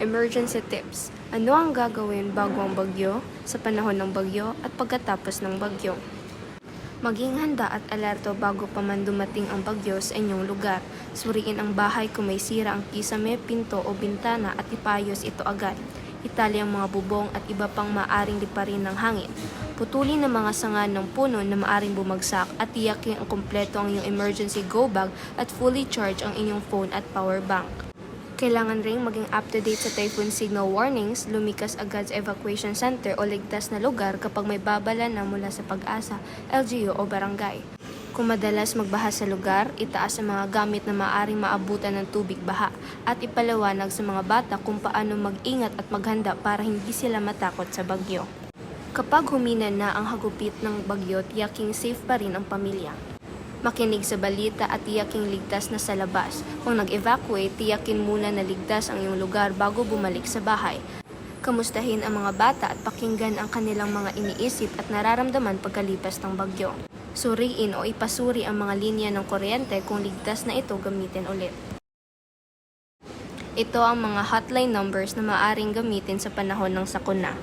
Emergency tips. Ano ang gagawin bago ang bagyo, sa panahon ng bagyo at pagkatapos ng bagyo? Maging handa at alerto bago pa man dumating ang bagyo sa inyong lugar. Suriin ang bahay kung may sira ang kisame, pinto o bintana at ipayos ito agad. Itali ang mga bubong at iba pang maaring liparin ng hangin. Putulin ang mga sanga ng puno na maaring bumagsak at tiyakin ang kumpleto ang iyong emergency go bag at fully charge ang inyong phone at power bank. Kailangan ring maging up-to-date sa typhoon signal warnings, lumikas agad sa evacuation center o ligtas na lugar kapag may babala na mula sa Pag-asa, LGU o barangay. Kung madalas magbaha sa lugar, itaas ang mga gamit na maaaring maabutan ng tubig baha at ipaliwanag sa mga bata kung paano mag-ingat at maghanda para hindi sila matakot sa bagyo. Kapag humina na ang hagupit ng bagyo, tiyaking safe pa rin ang pamilya. Makinig sa balita at tiyaking ligtas na sa labas. Kung nag-evacuate, tiyakin muna na ligtas ang iyong lugar bago bumalik sa bahay. Kamustahin ang mga bata at pakinggan ang kanilang mga iniisip at nararamdaman pagkalipas ng bagyo. Suriin o ipasuri ang mga linya ng kuryente kung ligtas na ito gamitin ulit. Ito ang mga hotline numbers na maaaring gamitin sa panahon ng sakuna.